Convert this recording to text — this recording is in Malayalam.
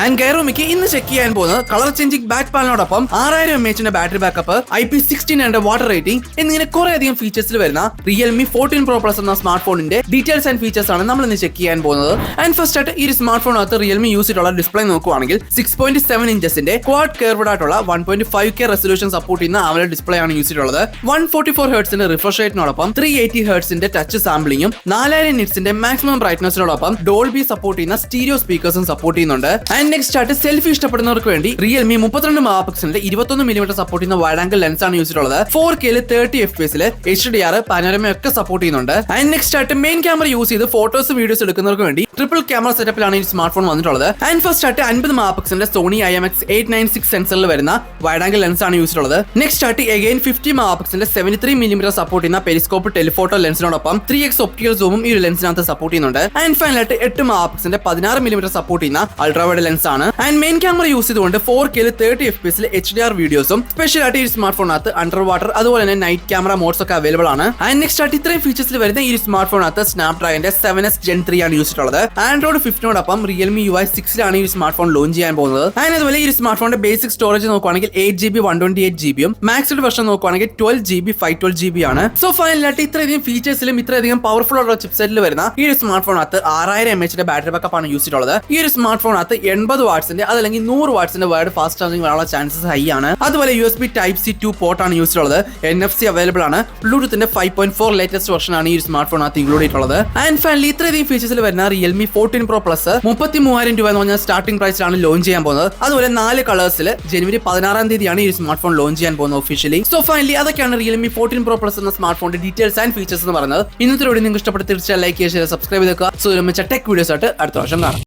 ആൻഡ് ഗൈറോമിക്ക് ഇന്ന് ചെക്ക് ചെയ്യാൻ പോകുന്നത് കളർ ചേഞ്ചിങ് ബാക്ക് പാനലോടൊപ്പം 6000 mAh battery backup, IP16 water rating എന്നിങ്ങനെ കുറെ അധികം ഫീച്ചേഴ്സിൽ വരുന്ന റിയൽമി 14 Pro Plus എന്ന സ്മാർട്ട് ഫോണിന്റെ ഡീറ്റെയിൽസ് ആൻഡ് ഫീച്ചേഴ്സ് ആണ് നമ്മൾ ഇന്ന് ചെക്ക് ചെയ്യാൻ പോകുന്നത്. ആൻഡ് ഫസ്റ്റ് ആയിട്ട് ഈ സ്മാർട്ട് ഫോണിനകത്ത് റിയൽമി യൂസ് ചെയ്തിട്ടുള്ള ഡിസ്പ്ലേ നോക്കുവാണെങ്കിൽ 6.7 ഇഞ്ചസിന്റെ ക്വാഡ് കർവ്ഡ് ആയിട്ടുള്ള 1.5K റെസൊല്യൂഷൻ സപ്പോർട്ട് ചെയ്യുന്ന AMOLED ഡിസ്പ്ലേ ആണ് യൂസ് ചെയ്തിട്ടുള്ളത്. 144 ഹെർട്സിന്റെ റിഫ്രഷ് റേറ്റിനോടൊപ്പം 380 ഹെർട്സിന്റെ ടച്ച് സാമ്പിളിംഗും 4000 നിറ്റ്സിന്റെ മാക്സിമം ബ്രൈറ്റ്നസിനോടൊപ്പം ഡോൾബി സപ്പോർട്ട് ചെയ്യുന്ന സ്റ്റീരിയോ സ്പീക്കേഴ്സും സപ്പോർട്ട് ചെയ്യുന്നുണ്ട്. ആൻഡ് നെക്സ്റ്റ് ആയിട്ട് സെൽഫി ഇഷ്ടപ്പെടുന്നവർക്ക് വേണ്ടി റിയൽമി 32 മെഗാപിക്സലിന്റെ 21mm സപ്പോർട്ട് ചെയ്യുന്ന വൈഡ് ആംഗിൾ ലെൻസ് ആണ് യൂസ് ചെയ്തിട്ടുള്ളത്. 4K 30 FPS HDR പാനോരമ ഒക്കെ സപ്പോർട്ട് ചെയ്യുന്നുണ്ട്. ആൻഡ് നെക്സ്റ്റ് ആയിട്ട് മെയിൻ ക്യാമറ യൂസ് ചെയ്ത് ഫോട്ടോസ് വീഡിയോസ് എടുക്കുന്നവർക്ക് വേണ്ടി ട്രിപ്പിൾ ക്യാമറ സെറ്റപ്പിലാണ് ഈ സ്മാർട്ട് ഫോൺ വന്നിട്ടുള്ളത്. ആൻഡ് ഫസ്റ്റ് ആയിട്ട് 50 മെഗാപിക്സലിന്റെ സോണി IMX896 സെൻസറിൽ വരുന്ന വൈഡ് ആംഗിൾ ലെൻസ് ആണ് യൂസ് ചെയ്തിട്ടുള്ളത്. നെക്സ്റ്റ് ആയിട്ട് അഗൈൻ 50 മെഗാപിക്സലിന്റെ 73mm സപ്പോർട്ട് ചെയ്യുന്ന പെരിസ്കോപ്പ് ടെലിഫോട്ടോ ലെൻസിനോടൊപ്പം 3x ഒപ്റ്റിക്കൽ സൂമും ഈ ഒരു ലെൻസിനകത്ത് സപ്പോർട്ട് ചെയ്യുന്നുണ്ട്. ആൻഡ് ഫൈനലായിട്ട് 8 മെഗാപിക്സലിന്റെ 16mm സപ്പോർട്ട് ചെയ്യുന്ന അൾട്രാ വൈഡ് ലെൻസ് ആണ്. ആൻഡ് മെയിൻ ക്യാമറ യൂസ് ചെയ്തുകൊണ്ട് 4K 30 FPS HDR വീഡിയോസും സ്പെഷ്യൽ ആയിട്ട് ഈ സ്മാർട്ട് ഫോണിനകത്ത് അണ്ടർ വാട്ടർ അതുപോലെ തന്നെ നൈറ്റ് ക്യാമറ മോഡ്സ് ഒക്കെ അവൈലബിൾ ആണ്. ആൻഡ് നെക്സ്റ്റ് ആയിട്ട് ഇത്രയും ഫീച്ചേഴ്സിൽ വരുന്ന ഈ സ്മാർട്ട് ഫോണിനകത്ത് സ്നാപ്ഡ്രാഗന്റെ 7S Gen 3 ആണ് യൂസ് ചെയ്തിട്ടുള്ളത്. ആൻഡ്രോയിഡ് 15നോടൊപ്പം റിയൽമി UI 6 ഈ സ്മാർട്ട് ഫോൺ ലോഞ്ച് ചെയ്യാൻ പോകുന്നത്. ആൻഡ് അതുപോലെ ഈ സ്മാർട്ട് ഫോണിന്റെ ബേസിക് സ്റ്റോറേജ് നോക്കുവാണെങ്കിൽ 8GB 128GB മാക്സിഡ് വെർഷൻ നോക്കുവാണെങ്കിൽ 12GB 512GB ആണ്. സോ ഫൈനലായിട്ട് ഇത്രയധികം ഫീച്ചേഴ്സിലും ഇത്രയധികം പവർഫുൾ ആയിട്ടുള്ള ചിപ്സെറ്റിൽ വരുന്ന ഈ ഒരു സ്മാർട്ട് ഫോണിനകത്ത് 6000 mAh ബാറ്ററി ബാക്കപ്പ് ആണ് യൂസ് ചെയ്തിട്ടുള്ളത്. ഈ ഒരു സ്മാർട്ട് ഫോണിനകത്ത് 80 വാട്ട്സിന്റെ അതല്ലെങ്കിൽ 100 വാട്ട്സിന്റെ വയർഡ് ഫാസ്റ്റ് ചാർജിംഗ് വരാനുള്ള ചാൻസസ് ഹൈ ആണ്. അതുപോലെ USB Type-C 2 പോർട്ട് ആണ് യൂസ് ചെയ്തിട്ടുള്ളത്. NFC അവൈലബിൾ ആണ്. ബ്ലൂടൂത്തിന്റെ 5.4 ലേറ്റസ്റ്റ് വെർഷൻ ആണ് ഈ സ്മാർട്ട് ഫോണിനകത്ത് ഇൻക്ലൂഡ് ചെയ്തിട്ടുള്ളത്. ആൻഡ് ഫൈനലി ഇത്രയധികം ഫീച്ചേഴ്സിൽ വരുന്ന റിയൽമി 14 Pro Plus 33,000 രൂപ എന്ന് പറഞ്ഞ സ്റ്റാർട്ടിംഗ് പ്രൈസിലാണ് ലോഞ്ച് ചെയ്യാൻ പോകുന്നത്. അതുപോലെ 4 കളേഴ്സിൽ ജനുവരി 16 തീയതിയാണ് ഈ സ്മാർട്ട് ഫോൺ ലോഞ്ച് ചെയ്യാൻ പോകുന്നത് ഒഫീഷ്യലി. സോ ഫൈനലി അതൊക്കെയാണ് റിയൽമി 14 Pro Plus എന്ന സ്മാർട്ട് ഫോണിന്റെ ഡീറ്റെയിൽസ് ആൻഡ് ഫീച്ചേഴ്സ് എന്ന് പറയുന്നത്. ഇന്നത്തെ വീഡിയോ നിങ്ങൾക്ക് ഇഷ്ടപ്പെട്ട് തീർച്ചയായും ലൈക്ക് ചെയ്യുക, സബ്സ്ക്രൈബ് ചെയ്തേക്കുക. സോ മിച്ച ടെക് വീഡിയോസ് ആയിട്ട് അടുത്ത വർഷം കാണാം.